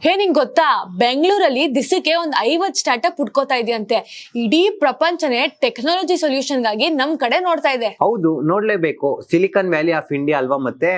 ನಿಂಗ್ ಗೊತ್ತಾ, ಬೆಂಗಳೂರಲ್ಲಿ ದಿಸಕ್ಕೆ ಒಂದ್ 50 ಸ್ಟಾರ್ಟ್ಅಪ್ ಹುಡ್ಕೋತಾ ಇದೆಯಂತೆ. ಇಡೀ ಪ್ರಪಂಚನೇ ಟೆಕ್ನಾಲಜಿ ಸೊಲ್ಯೂಷನ್ ಗಾಗಿ ನಮ್ ಕಡೆ ನೋಡ್ತಾ ಇದೆ. ಹೌದು, ನೋಡ್ಲೇಬೇಕು. ಸಿಲಿಕಾನ್ ವ್ಯಾಲಿ ಆಫ್ ಇಂಡಿಯಾ ಅಲ್ವಾ ಮತ್ತೆ.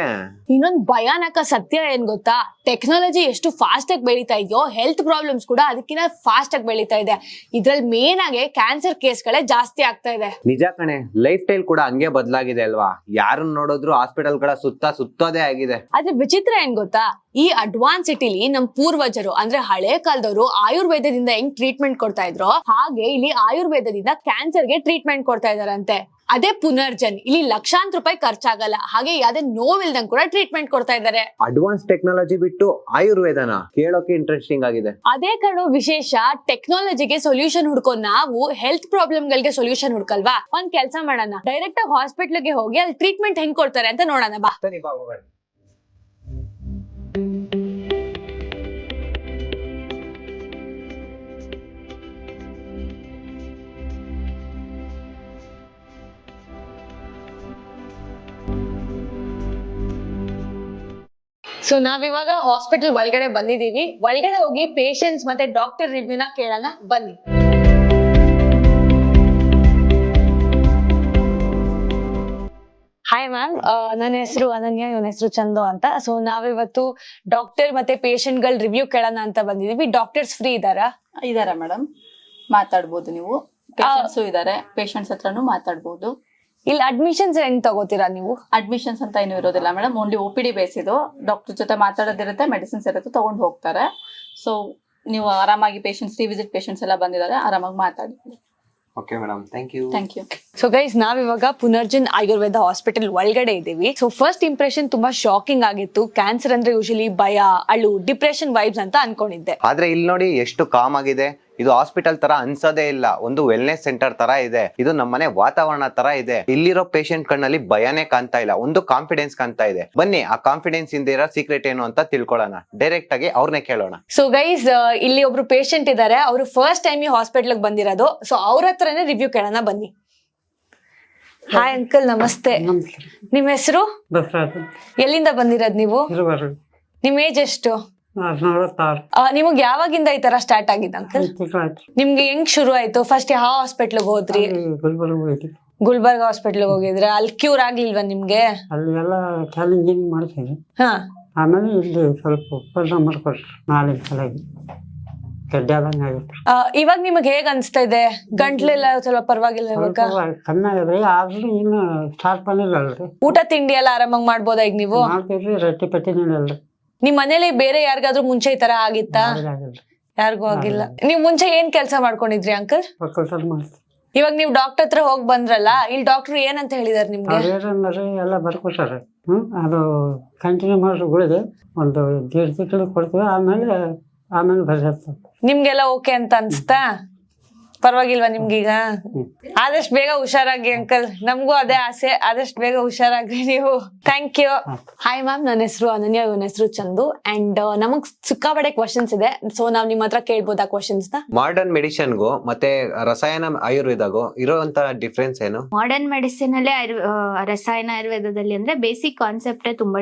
ಇನ್ನೊಂದ್ ಭಯಾನಕ ಸತ್ಯ ಏನ್ ಗೊತ್ತಾ, ಟೆಕ್ನಾಲಜಿ ಎಷ್ಟು ಫಾಸ್ಟ್ ಆಗಿ ಬೆಳೀತಾ ಇದೆಯೋ ಹೆಲ್ತ್ ಪ್ರಾಬ್ಲಮ್ಸ್ ಕೂಡ ಅದಕ್ಕಿಂತ ಫಾಸ್ಟ್ ಆಗಿ ಬೆಳೀತಾ ಇದೆ. ಇದ್ರಲ್ಲಿ ಮೇನ್ ಆಗಿ ಕ್ಯಾನ್ಸರ್ ಕೇಸ್ಗಳೇ ಜಾಸ್ತಿ ಆಗ್ತಾ ಇದೆ. ನಿಜ ಕಣೆ, ಲೈಫ್ ಸ್ಟೈಲ್ ಕೂಡ ಹಂಗೆ ಬದಲಾಗಿದೆ ಅಲ್ವಾ. ಯಾರನ್ನ ನೋಡಿದ್ರು ಹಾಸ್ಪಿಟಲ್ ಗಳ ಸುತ್ತೋದೇ ಆಗಿದೆ. ಆದ್ರೆ ವಿಚಿತ್ರ ಏನ್ ಗೊತ್ತಾ, ಈ ಅಡ್ವಾನ್ಸ್ ಸಿಟಿಲಿ ನಮ್ ಪೂರ್ವಜರು ಅಂದ್ರೆ ಹಳೆ ಕಾಲದವರು ಆಯುರ್ವೇದದಿಂದ ಹೆಂಗ್ ಟ್ರೀಟ್ಮೆಂಟ್ ಕೊಡ್ತಾ ಇದ್ರು, ಹಾಗೆ ಇಲ್ಲಿ ಆಯುರ್ವೇದದಿಂದ ಕ್ಯಾನ್ಸರ್ಗೆ ಟ್ರೀಟ್ಮೆಂಟ್ ಕೊಡ್ತಾ ಇದಾರಂತೆ. ಅದೇ ಪುನರ್ಜನ್, ಇಲ್ಲಿ ಲಕ್ಷಾಂತರ ರೂಪಾಯಿ ಖರ್ಚಾಗಲ್ಲ, ಹಾಗೆ ಯಾವ್ದೇ ನೋವಿಲ್ದಂಗ್ ಕೂಡ ಟ್ರೀಟ್ಮೆಂಟ್ ಕೊಡ್ತಾ ಇದಾರೆ. ಅಡ್ವಾನ್ಸ್ ಟೆಕ್ನಾಲಜಿ ಬಿಟ್ಟು ಆಯುರ್ವೇದನ ಕೇಳೋಕೆ ಇಂಟ್ರೆಸ್ಟಿಂಗ್ ಆಗಿದೆ. ಅದೇ ಕಣೋ ವಿಶೇಷ. ಟೆಕ್ನಾಲಜಿಗೆ ಸೊಲ್ಯೂಷನ್ ಹುಡ್ಕೊಂಡು ನಾವು ಹೆಲ್ತ್ ಪ್ರಾಬ್ಲಮ್ ಗಳಿಗೆ ಸೊಲ್ಯೂಷನ್ ಹುಡ್ಕಲ್ವಾ. ಒಂದ್ ಕೆಲ್ಸ ಮಾಡೋಣ, ಡೈರೆಕ್ಟ್ ಆಗಿ ಹಾಸ್ಪಿಟ್ಲ್ಗೆ ಹೋಗಿ ಅಲ್ಲಿ ಟ್ರೀಟ್ಮೆಂಟ್ ಹೆಂಗ್ ಕೊಡ್ತಾರೆ ಅಂತ ನೋಡೋಣ ಬಾ. ಸೊ ನಾವಿವಾಗ ಹಾಸ್ಪಿಟಲ್ ಒಳಗಡೆ ಬಂದಿದೀವಿ. ಒಳಗಡೆ ಹೋಗಿ ಪೇಷಂಟ್ಸ್ ಮತ್ತೆ ಡಾಕ್ಟರ್ ರಿವ್ಯೂನ ಕೇಳೋಣ ಬನ್ನಿ. ಹಾಯ್ ಮ್ಯಾಮ್, ನನ್ನ ಹೆಸರು ಅನನ್ಯ, ಇವನ ಹೆಸರು ಚಂದು ಅಂತ. ಸೊ ನಾವಿವತ್ತು ಡಾಕ್ಟರ್ ಮತ್ತೆ ಪೇಷಂಟ್ ಗಳ ರಿವ್ಯೂ ಕೇಳೋಣ ಅಂತ ಬಂದಿದೀವಿ. ಡಾಕ್ಟರ್ಸ್ ಫ್ರೀ ಇದಾರಾ? ಇದಾರೆ ಮೇಡಮ್, ಮಾತಾಡ್ಬೋದು ನೀವು. ಪೇಷಂಟ್ಸು ಇದಾರೆ, ಪೇಷಂಟ್ಸ್ ಹತ್ರನೂ ಮಾತಾಡ್ಬೋದು. ಇಲ್ಲಿ ಅಡ್ಮಿಷನ್ಸ್ ಹೆಂಗ್ ತಗೋತೀರಾ ನೀವು? ಅಡ್ಮಿಷನ್ಸ್ ಅಂತ ಏನು ಇರೋದಿಲ್ಲ ಮೇಡಮ್, ಓನ್ಲಿ OPD ಬೇಸ್ ಇದು. ಡಾಕ್ಟರ್ ಜೊತೆ ಮಾತಾಡೋದಿರುತ್ತೆ, ಮೆಡಿಸಿನ್ಸ್ ಇರುತ್ತೆ, ತಗೊಂಡು ಹೋಗ್ತಾರೆ. ಸೊ ನೀವು ಆರಾಮಾಗಿ ಪೇಷಂಟ್ಸ್, ರಿವಿಸಿಟ್ ಪೇಷಂಟ್ಸ್ ಎಲ್ಲ ಬಂದಿದ್ದಾರೆ, ಆರಾಮಾಗಿ ಮಾತಾಡಿ. Okay madam, thank you. So guys, ನಾವಿವಾಗ ಪುನರ್ಜನ್ ಆಯುರ್ವೇದ ಹಾಸ್ಪಿಟಲ್ ಒಳಗಡೆ ಇದೀವಿ. ಸೊ ಫಸ್ಟ್ ಇಂಪ್ರೆಷನ್ ತುಂಬಾ ಶಾಕಿಂಗ್ ಆಗಿತ್ತು. ಕ್ಯಾನ್ಸರ್ ಅಂದ್ರೆ ಯೂಶಲಿ ಭಯ, ಅಳು, ಡಿಪ್ರೆಷನ್ ವೈಬ್ಸ್ ಅಂತ ಅನ್ಕೊಂಡಿದ್ದೆ. ಆದ್ರೆ ಇಲ್ಲಿ ನೋಡಿ ಎಷ್ಟು ಕಾಮ್ ಆಗಿದೆ. ಇದು ಹಾಸ್ಪಿಟಲ್ ತರ ಅನ್ಸೋದೇ ಇಲ್ಲ, ಒಂದು ವೆಲ್ನೆಸ್ ಸೆಂಟರ್ ತರ ಇದೆ. ಇದು ನಮ್ಮನೆ ವಾತಾವರಣ ತರ ಇದೆ. ಇಲ್ಲಿರೋ ಪೇಷಂಟ್ ಕಣ್ಣಲ್ಲಿ ಭಯನೇ ಕಾಣ್ತಾ ಇಲ್ಲ, ಒಂದು ಕಾನ್ಫಿಡೆನ್ಸ್ ಕಾಣ್ತಾ ಇದೆ. ಬನ್ನಿ ಆ ಕಾನ್ಫಿಡೆನ್ಸ್ ಇಂದ ಇರೋ ಸೀಕ್ರೆಟ್ ಏನು ಅಂತ ತಿಳ್ಕೊಳ್ಳೋಣ. ಡೈರೆಕ್ಟ್ ಆಗಿ ಅವ್ರನ್ನೇ ಕೇಳೋಣ. ಸೊ ಗೈಸ್, ಇಲ್ಲಿ ಒಬ್ರು ಪೇಷಂಟ್ ಇದಾರೆ, ಅವರು ಫಸ್ಟ್ ಟೈಮ್ ಈ ಹಾಸ್ಪಿಟಲ್ ಬಂದಿರೋದು. ಸೊ ಅವ್ರ ಹತ್ರನೇ ರಿವ್ಯೂ ಕೇಳೋಣ ಬನ್ನಿ. ಹಾಯ್ ಅಂಕಲ್, ನಮಸ್ತೆ. ನಿಮ್ ಹೆಸರು? ಎಲ್ಲಿಂದ ಬಂದಿರೋದ್ ನೀವು? ನಿಮ್ ಏಜ್ ಎಷ್ಟು? ನಿಮಗ್ ಯಾವಾಗಿಂದ ಈ ತರ ಸ್ಟಾರ್ಟ್ ಆಗಿದೆ ಅಂಕಲ್? ನಿಮ್ಗೆ ಹೆಂಗ್ ಶುರು ಆಯ್ತು? ಫಸ್ಟ್ ಯಾವ ಹಾಸ್ಪಿಟ್ಲ್ ಹೋದ್ರಿ? ಗುಲ್ಬರ್ಗ ಹಾಸ್ಪಿಟ್ಲ್ ಹೋಗಿದ್ರೆ ಅಲ್ಲಿ ಕ್ಯೂರ್ ಆಗ್ಲಿಲ್ವಾ ನಿಮ್ಗೆ? ಅಲ್ಲೆಲ್ಲ ಚಾಲೆಂಜಿಂಗ್ ಮಾಡ್ತೀನಿ. ಹಾ, ಆಮೇಲೆ ಇಲ್ಲಿ ಸ್ವಲ್ಪ ಉಪಚಾರ ಮಾಡ್ಕೊಟ್ರು. ನಾಲಿಗೆ ಸಲಗಿ ಗಡ್ಡೆ ಆದಂಗೆ ಆಗುತ್ತೆ. ಇವಾಗ ನಿಮಗ್ ಹೇಗ್ ಅನ್ಸ್ತಾ ಇದೆ? ಗಂಟ್ಲೆಲ್ಲ ಸ್ವಲ್ಪ ಪರವಾಗಿಲ್ಲ ಇವಾಗ? ಕಮ್ಮಾಗಿದ್ರಿ, ಆದ್ರೂ ಇನ್ನು ಸ್ಟಾರ್ಟ್ ಬಂದಿಲ್ಲ ಅಲ್ರಿ. ಊಟ ತಿಂಡಿ ಎಲ್ಲ ಆರಾಮಾಗಿ ಮಾಡ್ಬೋದಾ ಈಗ ನೀವು? ಮಾಡ್ತೀವ್ರಿ, ರೊಟ್ಟಿ ಪಟ್ಟಿನಿಲ್ಲಲ್ರಿ. ನಿಮ್ ಮನೇಲಿ ಬೇರೆ ಯಾರಿಗಾದ್ರೂ ಮುಂಚೆ ಈ ತರ ಆಗಿತ್ತಾ? ಯಾರಿಗೂ ಆಗಿಲ್ಲ. ನೀವ್ ಮುಂಚೆ ಏನ್ ಕೆಲ್ಸ ಮಾಡ್ಕೊಂಡಿದ್ರಿ ಅಂಕಲ್? ಒಕ್ಕಲ್ತನ ಮಾಡ್ತೀವಿ. ಇವಾಗ ನೀವ್ ಡಾಕ್ಟರ್ ಹತ್ರ ಹೋಗ್ ಬಂದ್ರಲ್ಲ, ಇಲ್ಲಿ ಡಾಕ್ಟರ್ ಏನಂತ ಹೇಳಿದಾರೆ ನಿಮ್ಗೆ? ಏನಂದ್ರೆ ಎಲ್ಲ ಬರ್ಕೊಟ್ಟಾರೆ. ಅದು ಕಂಟಿನ್ಯೂ ಮಾಡ್ರಿ ಗುಳಿಗೆ ಒಂದು 1.5 ತಿಂಗಳು ಕೊಡ್ತೀವಿ, ಆಮೇಲೆ ಬರ್ತದೆ. ನಿಮ್ಗೆಲ್ಲ ಓಕೆ ಅಂತ ಅನ್ಸ್ತಾ? ಪರವಾಗಿಲ್ವಾ ನಿಮ್ಗೀಗ? ಆದಷ್ಟು ಬೇಗ ಹುಷಾರಾಗಿ ಅಂಕಲ್, ನಮಗೂ ಅದೇ ಆಸೆ, ಆದಷ್ಟು ಬೇಗ ಹುಷಾರಾಗ್ರಿ ನೀವು. Thank you. ಹಾಯ್ ಮ್ಯಾಮ್, ನನ್ನ ಹೆಸರು ಅನನ್ಯ, ಇವನ ಹೆಸರು ಚಂದು. ಅಂಡ್ ನಮಗ್ ಸಿಕ್ಕಾಪಟ್ಟೆ ಕ್ವಶನ್ಸ್ ಇದೆ. ಸೊ ನಾವ್ ನಿಮ್ ಹತ್ರ ಕೇಳ್ಬೋದಾ ಕ್ವಶನ್ಸ್ ನ? ಮಾಡರ್ನ್ ಮೆಡಿಸಿನ್ಗೂ ಮತ್ತೆ ರಸಾಯನ ಆಯುರ್ವೇದಗೂ ಇರೋಂತ ಡಿಫ್ರೆನ್ಸ್ ಏನು? ಮಾಡರ್ನ್ ಮೆಡಿಸಿನ್ ಅಲ್ಲೇ ರಸಾಯನ ಆಯುರ್ವೇದದಲ್ಲಿ ಅಂದ್ರೆ ಬೇಸಿಕ್ ಕಾನ್ಸೆಪ್ಟೇ ತುಂಬಾ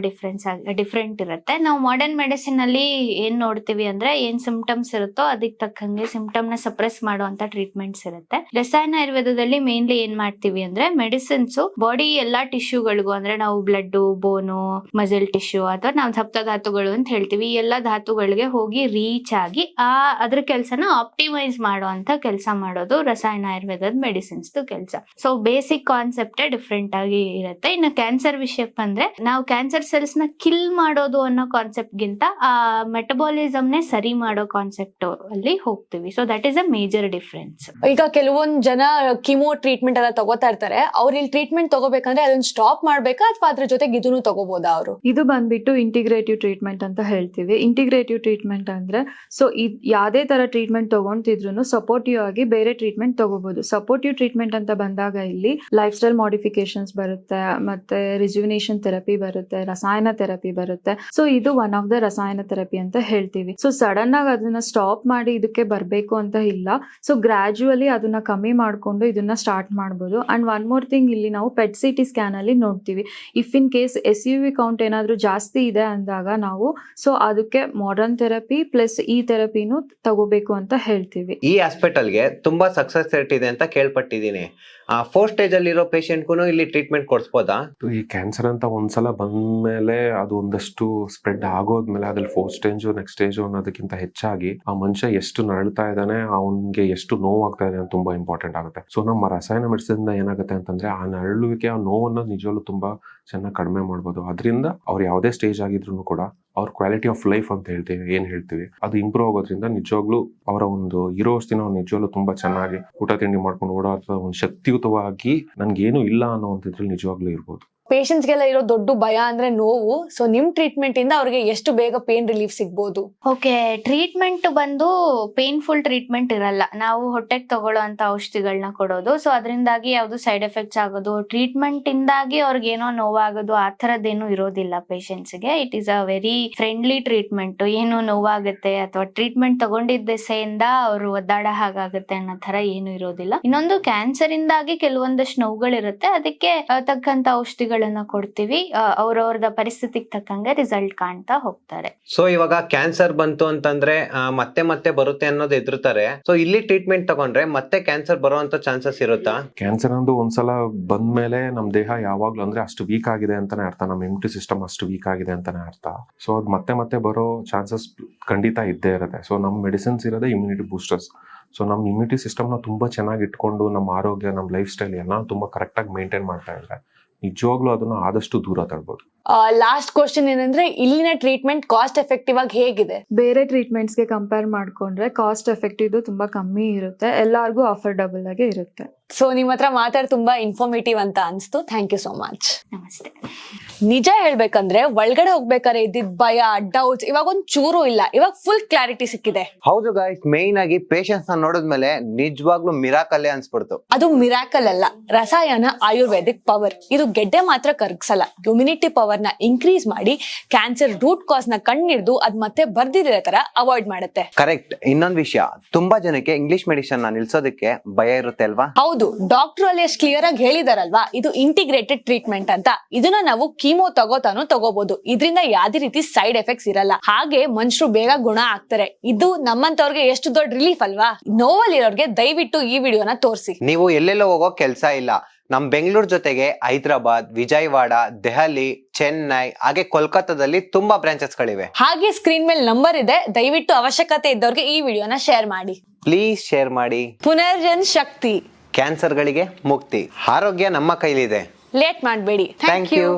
ಡಿಫ್ರೆಂಟ್ ಇರುತ್ತೆ. ನಾವು ಮಾಡರ್ನ್ ಮೆಡಿಸಿನ್ ಅಲ್ಲಿ ಏನ್ ನೋಡ್ತೀವಿ ಅಂದ್ರೆ, ಏನ್ ಸಿಂಪ್ಟಮ್ಸ್ ಇರುತ್ತೋ ಅದಕ್ಕೆ ತಕ್ಕಂಗೆ ಸಿಂಪ್ಟಮ್ ನ ಸಪ್ರೆಸ್ ಮಾಡುವಂತ ಟ್ರೀಟ್ಮೆಂಟ್ಸ್ ಇರುತ್ತೆ. ರಸಾಯನ ಆಯುರ್ವೇದದಲ್ಲಿ ಮೇನ್ಲಿ ಏನ್ ಮಾಡ್ತೀವಿ ಅಂದ್ರೆ, ಮೆಡಿಸಿನ್ಸ್ ಬಾಡಿ ಎಲ್ಲಾ ಟಿಶ್ಯೂಗಳಿಗೂ, ಅಂದ್ರೆ ನಾವು ಬ್ಲಡ್, ಬೋನು, ಮಸಲ್ ಟಿಶ್ಯೂ ಅಥವಾ ನಾವು ಸಪ್ತಧಾತುಗಳು ಅಂತ ಹೇಳ್ತೀವಿ, ಈ ಎಲ್ಲಾ ಧಾತುಗಳಿಗೆ ಹೋಗಿ ರೀಚ್ ಆಗಿ ಅದ್ರ ಕೆಲ್ಸನ ಆಪ್ಟಿಮೈಸ್ ಮಾಡುವಂತ ಕೆಲಸ ಮಾಡೋದು ರಸಾಯನ ಆಯುರ್ವೇದದ ಮೆಡಿಸಿನ್ಸ್ ಕೆಲಸ. ಸೊ ಬೇಸಿಕ್ ಕಾನ್ಸೆಪ್ಟೇ ಡಿಫ್ರೆಂಟ್ ಆಗಿ ಇರುತ್ತೆ. ಇನ್ನು ಕ್ಯಾನ್ಸರ್ ವಿಷಯಕ್ಕೆ ಬಂದ್ರೆ, ನಾವು ಕ್ಯಾನ್ಸರ್ ಸೆಲ್ಸ್ ನ ಕಿಲ್ ಮಾಡೋದು ಅನ್ನೋ ಕಾನ್ಸೆಪ್ಟ್ ಗಿಂತ ಆ ಮೆಟಬಾಲಿಸಮ್ ನೇ ಸರಿ ಮಾಡೋ ಕಾನ್ಸೆಪ್ಟ್ ಅಲ್ಲಿ ಹೋಗ್ತೀವಿ. So that is a major difference. ಈಗ ಕೆಲವೊಂದ್ ಜನ ಕಿಮೋ ಟ್ರೀಟ್ಮೆಂಟ್ ಎಲ್ಲ ತಗೋತಾ ಇರ್ತಾರೆ. ಅವ್ರು ಇಲ್ಲಿ ಟ್ರೀಟ್ಮೆಂಟ್ ತಗೋಬೇಕಂದ್ರೆ ಅದನ್ನ ಸ್ಟಾಪ್ ಮಾಡ್ಬೇಕಾ ಅಥವಾ ಅದ್ರ ಜೊತೆಗೆ ಇದನ್ನು ತಗೋಬಹುದಾ ಅವರು? ಇದು ಬಂದ್ಬಿಟ್ಟು ಇಂಟಿಗ್ರೇಟಿವ್ ಟ್ರೀಟ್ಮೆಂಟ್ ಅಂತ ಹೇಳ್ತೀವಿ. ಇಂಟಿಗ್ರೇಟಿವ್ ಟ್ರೀಟ್ಮೆಂಟ್ ಅಂದ್ರೆ, ಸೊ ಯಾವ್ದೇ ತರ ಟ್ರೀಟ್ಮೆಂಟ್ ತಗೊಂತಿದ್ರು ಸಪೋರ್ಟಿವ್ ಆಗಿ ಬೇರೆ ಟ್ರೀಟ್ಮೆಂಟ್ ತಗೋಬಹುದು. ಸಪೋರ್ಟಿವ್ ಟ್ರೀಟ್ಮೆಂಟ್ ಅಂತ ಬಂದಾಗ ಇಲ್ಲಿ ಲೈಫ್ ಸ್ಟೈಲ್ ಮಾಡಿಫಿಕೇಶನ್ಸ್ ಬರುತ್ತೆ, ಮತ್ತೆ ರಿಜುವಿನೇಷನ್ ಥೆರಪಿ ಬರುತ್ತೆ, ರಸಾಯನ ಥೆರಪಿ ಬರುತ್ತೆ. ಸೊ ಇದು ಒನ್ ಆಫ್ ದ ರಸಾಯನ ಥೆರಪಿ ಅಂತ ಹೇಳ್ತೀವಿ. ಸೊ ಸಡನ್ ಆಗಿ ಅದನ್ನ ಸ್ಟಾಪ್ ಮಾಡಿ ಇದಕ್ಕೆ ಬರ್ಬೇಕು ಅಂತ ಇಲ್ಲ. ಸೊ ಗ್ರಾಜುವಲಿ ಅದನ್ನ ಕಮ್ಮಿ ಮಾಡಿಕೊಂಡು ಇದನ್ನ ಸ್ಟಾರ್ಟ್ ಮಾಡ್ಬೋದು. ಅಂಡ್ ಒನ್ ಮೋರ್ ಥಿಂಗ್, ಇಲ್ಲಿ ನಾವು ಪೆಟ್ CT ಸ್ಕ್ಯಾನ್ ಅಲ್ಲಿ ನೋಡ್ತೀವಿ. If in case SUV count ಏನಾದರೂ ಜಾಸ್ತಿ ಇದೆ ಅಂದಾಗ ನಾವು ಸೊ ಅದಕ್ಕೆ ಮಾಡರ್ನ್ ಥೆರಪಿ ಪ್ಲಸ್ ಈ ಥೆರಪಿನೂ ತಗೋಬೇಕು ಅಂತ ಹೇಳ್ತೀವಿ. ಈ ಹಾಸ್ಪಿಟಲ್ಗೆ ತುಂಬಾ ಸಕ್ಸಸ್ ರೇಟ್ ಇದೆ ಅಂತ ಕೇಳ್ಪಟ್ಟಿದ್ದೀನಿ. 4 ಸ್ಟೇಜ್ ಅಲ್ಲಿರೋ ಪೇಷಂಟ್ಗೂ ಇಲ್ಲಿ ಟ್ರೀಟ್ಮೆಂಟ್ ಕೊಡಿಸ್ಬೋದಾ? ಈ ಕ್ಯಾನ್ಸರ್ ಅಂತ ಒಂದ್ಸಲ ಬಂದ್ಮೇಲೆ ಅದು ಒಂದಷ್ಟು ಸ್ಪ್ರೆಡ್ ಆಗೋದ್ಮೇಲೆ ಅದ್ರಲ್ಲಿ 4 ಸ್ಟೇಜ್ ನೆಕ್ಸ್ಟ್ ಸ್ಟೇಜ್ ಅನ್ನೋದಕ್ಕಿಂತ ಹೆಚ್ಚಾಗಿ ಆ ಮನುಷ್ಯ ಎಷ್ಟು ನರಳ್ತಾ ಇದ್ದಾನೆ, ಅವನಿಗೆ ಎಷ್ಟು ನೋವಾಗ್ತಾ ಇದೆ ಅಂತ ತುಂಬಾ ಇಂಪಾರ್ಟೆಂಟ್ ಆಗುತ್ತೆ. ಸೊ ನಮ್ಮ ರಸಾಯನ ಮೆಡಿಸಿನ್ ಏನಾಗುತ್ತೆ ಅಂತಂದ್ರೆ ಆ ನರಳುವಿಕೆ, ಆ ನೋವನ್ನ ನಿಜವಲ್ಲೂ ತುಂಬಾ ಚೆನ್ನಾಗಿ ಕಡಿಮೆ ಮಾಡ್ಬೋದು. ಅದರಿಂದ ಅವ್ರು ಯಾವುದೇ ಸ್ಟೇಜ್ ಆಗಿದ್ರು ಕೂಡ ಅವ್ರ ಕ್ವಾಲಿಟಿ ಆಫ್ ಲೈಫ್ ಅಂತ ಹೇಳ್ತೀವಿ ಅದು ಇಂಪ್ರೂವ್ ಆಗೋದ್ರಿಂದ ನಿಜವಾಗ್ಲೂ ಅವರ ಒಂದು ಇರೋ ದಿನ ನಿಜವಾಗ್ಲೂ ತುಂಬಾ ಚೆನ್ನಾಗಿ ಊಟ ತಿಂಡಿ ಮಾಡ್ಕೊಂಡು ಓಡಾಡ್ತಾ ಒಂದು ಶಕ್ತಿಯುತವಾಗಿ ನನ್ಗೇನು ಇಲ್ಲ ಅನ್ನೋ ಅಂತಿದ್ರಲ್ಲಿ ನಿಜವಾಗ್ಲೂ ಇರ್ಬೋದು. ಪೇಷಂಟ್ಸ್ಗೆಲ್ಲ ಇರೋ ದೊಡ್ಡ ಭಯ ಅಂದ್ರೆ ನೋವು. ಸೊ ನಿಮ್ ಟ್ರೀಟ್ಮೆಂಟ್ ಇಂದ ಅವ್ರಿಗೆ ಎಷ್ಟು ಬೇಗ ಪೇನ್ ರಿಲೀಫ್ ಸಿಗ್ಬೋದು? ಓಕೆ, ಟ್ರೀಟ್ಮೆಂಟ್ ಬಂದು ಪೇನ್ಫುಲ್ ಟ್ರೀಟ್ಮೆಂಟ್ ಇರಲ್ಲ. ನಾವು ಹೊಟ್ಟೆಗೆ ತಗೊಳ್ಳೋ ಅಂತ ಔಷಧಿಗಳನ್ನ ಕೊಡೋದು. ಸೊ ಅದರಿಂದಾಗಿ ಯಾವ್ದು ಸೈಡ್ ಎಫೆಕ್ಟ್ಸ್ ಆಗೋದು, ಟ್ರೀಟ್ಮೆಂಟ್ ಇಂದಾಗಿ ಅವ್ರಿಗೆ ಏನೋ ನೋವಾಗೋದು ಆ ಥರದ್ದೇನು ಇರೋದಿಲ್ಲ ಪೇಷಂಟ್ಸ್ಗೆ. It is a very friendly treatment. ಏನು ನೋವಾಗುತ್ತೆ ಅಥವಾ ಟ್ರೀಟ್ಮೆಂಟ್ ತಗೊಂಡಿದ್ದ ದೆಸೆಯಿಂದ ಅವರು ಒದ್ದಾಡ ಹಾಗಾಗುತ್ತೆ ಅನ್ನೋ ತರ ಏನು ಇರೋದಿಲ್ಲ. ಇನ್ನೊಂದು, ಕ್ಯಾನ್ಸರ್ ಇಂದಾಗಿ ಕೆಲವೊಂದಷ್ಟು ನೋವುಗಳಿರುತ್ತೆ, ಅದಕ್ಕೆ ತಕ್ಕಂತ ಔಷಧಿಗಳನ್ನ ಕೊಡ್ತೀವಿ. ಅವ್ರವ್ರದ ಪರಿಸ್ಥಿತಿಗೆ ತಕ್ಕಂಗೆ ರಿಸಲ್ಟ್ ಕಾಣ್ತಾ ಹೋಗ್ತಾರೆ. ಸೊ ಇವಾಗ ಕ್ಯಾನ್ಸರ್ ಬಂತು ಅಂತಂದ್ರೆ ಮತ್ತೆ ಮತ್ತೆ ಬರುತ್ತೆ ಅನ್ನೋದು ಎದುರುತ್ತಾರೆ. ಸೊ ಇಲ್ಲಿ ಟ್ರೀಟ್ಮೆಂಟ್ ತಗೊಂಡ್ರೆ ಮತ್ತೆ ಕ್ಯಾನ್ಸರ್ ಬರುವಂತ ಚಾನ್ಸಸ್ ಇರುತ್ತಾ? ಕ್ಯಾನ್ಸರ್ ಅಂದು ಒಂದ್ಸಲ ಬಂದ್ಮೇಲೆ ನಮ್ ದೇಹ ಯಾವಾಗ್ಲೂ ಅಂದ್ರೆ ಅಷ್ಟು ವೀಕ್ ಆಗಿದೆ ಅಂತಾನೆ ಅರ್ಥ, ನಮ್ಮ ಇಮ್ಯುನಿಟಿ ಸಿಸ್ಟಮ್ ಅಷ್ಟು ವೀಕ್ ಆಗಿದೆ ಅಂತಾನೆ ಅರ್ಥ. ಸೊ ಅದು ಮತ್ತೆ ಬರೋ ಚಾನ್ಸಸ್ ಖಂಡಿತ ಇದ್ದೇ ಇರುತ್ತೆ. ಸೊ ನಮ್ಮ ಮೆಡಿಸಿನ್ಸ್ ಇರೋದೇ ಇಮ್ಯುನಿಟಿ ಬೂಸ್ಟರ್ಸ್. ಸೊ ನಮ್ಮ ಇಮ್ಯುನಿಟಿ ಸಿಸ್ಟಮ್ನ ತುಂಬಾ ಚೆನ್ನಾಗಿ ಇಟ್ಕೊಂಡು ನಮ್ಮ ಆರೋಗ್ಯ, ನಮ್ಮ ಲೈಫ್ ಸ್ಟೈಲ್ ಎಲ್ಲ ತುಂಬಾ ಕರೆಕ್ಟಾಗಿ ಮೇಂಟೈನ್ ಮಾಡ್ತಾ ಇದ್ರೆ ನಿಜವಾಗ್ಲೂ ಅದನ್ನ ಆದಷ್ಟು ದೂರ ತಳ್ಬೋದು. ಲಾಸ್ಟ್ ಕ್ವಶನ್ ಏನಂದ್ರೆ, ಇಲ್ಲಿನ ಟ್ರೀಟ್ಮೆಂಟ್ ಕಾಸ್ಟ್ ಎಫೆಕ್ಟಿವ್ ಆಗಿ ಹೇಗಿದೆ? ಬೇರೆ ಟ್ರೀಟ್ಮೆಂಟ್ಸ್ಗೆ ಕಂಪೇರ್ ಮಾಡ್ಕೊಂಡ್ರೆ ಕಾಸ್ಟ್ ಎಫೆಕ್ಟಿವ್ ತುಂಬಾ ಕಮ್ಮಿ ಇರುತ್ತೆ, ಎಲ್ಲಾರ್ಗೂ ಅಫೋರ್ಡಬಲ್ ಆಗಿ ಇರುತ್ತೆ. ಸೊ ನಿಮ್ ಹತ್ರ ಮಾತಾಡಿ ತುಂಬಾ ಇನ್ಫಾರ್ಮೇಟಿವ್ ಅಂತ ಅನ್ಸ್ತು. Thank you so much. ನಮಸ್ತೆ. ನಿಜ ಹೇಳ್ಬೇಕಂದ್ರೆ ಒಳಗಡೆ ಹೋಗ್ಬೇಕಾದ್ರೆ ಇದ್ದಿದ್ ಭಯ, ಡೌಟ್ಸ್ ಇವಾಗ ಒಂದ್ ಚೂರು ಇಲ್ಲ. ಇವಾಗ ಫುಲ್ ಕ್ಲಾರಿಟಿ ಸಿಕ್ಕಿದೆ. ಹೌದು ಗೈಸ್, ಮೇನ್ ಆಗಿ ಪೇಷಂಟ್ಸ್ ನ ನೋಡಿದ್ಮೇಲೆ ನಿಜವಾಗ್ಲೂ ಮಿರಾಕಲ್ಲೇ ಅನ್ಸ್ಬಿಡ್ತು. ಅದು ಮಿರಾಕಲ್ ಅಲ್ಲ, ರಸಾಯನ ಆಯುರ್ವೇದಿಕ್ ಪವರ್. ಇದು ಗೆಡ್ಡೆ ಮಾತ್ರ ಕರಗಿಸಲ್ಲ, ಇಮ್ಯುನಿಟಿ ಪವರ್ ನ ಇನ್ಕ್ರೀಸ್ ಮಾಡಿ ಕ್ಯಾನ್ಸರ್ ರೂಟ್ ಕಾಸ್ ನ ಕಂಡಿಡ್ದು ಅದ್ ಮತ್ತೆ ಬರ್ದಿರೋ ತರ ಅವಾಯ್ಡ್ ಮಾಡುತ್ತೆ. ಕರೆಕ್ಟ್. ಇನ್ನೊಂದ್ ವಿಷಯ, ತುಂಬಾ ಜನಕ್ಕೆ ಇಂಗ್ಲಿಷ್ ಮೆಡಿಸಿನ್ ನ ನಿಲ್ಸೋದಕ್ಕೆ ಭಯ ಇರುತ್ತೆ ಅಲ್ವಾ? ಹೌದು, ಡಾಕ್ಟರ್ ಅಲ್ಲಿ ಎಷ್ಟು ಕ್ಲಿಯರ್ ಆಗಿ ಹೇಳಿದಾರಲ್ವಾ, ಇದು ಇಂಟಿಗ್ರೇಟೆಡ್ ಟ್ರೀಟ್ಮೆಂಟ್ ಅಂತ. ಇದನ್ನ ನಾವು ಕೀಮೋ ತಗೋಬಹುದು. ಇದರಿಂದ ಯಾವ್ದೇ ರೀತಿ ಸೈಡ್ ಎಫೆಕ್ಟ್ಸ್ ಇರಲ್ಲ. ಹಾಗೆ ಮನುಷ್ಯರು ಬೇಗ ಗುಣ ಆಗ್ತಾರೆ. ಇದು ನಮ್ಮಂತವ್ರಿಗೆ ಎಷ್ಟು ದೊಡ್ಡ ರಿಲೀಫ್ ಅಲ್ವಾ? ನೋವಲ್ಲಿರೋರ್ಗೆ ದಯವಿಟ್ಟು ಈ ವಿಡಿಯೋನ ತೋರಿಸಿ. ನೀವು ಎಲ್ಲೆಲ್ಲೋ ಹೋಗೋ ಕೆಲ್ಸ ಇಲ್ಲ. ನಮ್ ಬೆಂಗಳೂರು ಜೊತೆಗೆ ಹೈದರಾಬಾದ್, ವಿಜಯವಾಡ, ದೆಹಲಿ, ಚೆನ್ನೈ ಹಾಗೆ ಕೋಲ್ಕತ್ತಾದಲ್ಲಿ ತುಂಬಾ ಬ್ರಾಂಚಸ್ ಗಳಿವೆ. ಹಾಗೆ ಸ್ಕ್ರೀನ್ ಮೇಲೆ ನಂಬರ್ ಇದೆ, ದಯವಿಟ್ಟು ಅವಶ್ಯಕತೆ ಇದ್ದವ್ರಿಗೆ ಈ ವಿಡಿಯೋನ ಶೇರ್ ಮಾಡಿ. ಪ್ಲೀಸ್ ಶೇರ್ ಮಾಡಿ. ಪುನರ್ಜನ್ ಶಕ್ತಿ, ಕ್ಯಾನ್ಸರ್ ಗಳಿಗೆ ಮುಕ್ತಿ. ಆರೋಗ್ಯ ನಮ್ಮ ಕೈಲಿದೆ. ಲೇಟ್ ಮಾಡಬೇಡಿ. Thank you.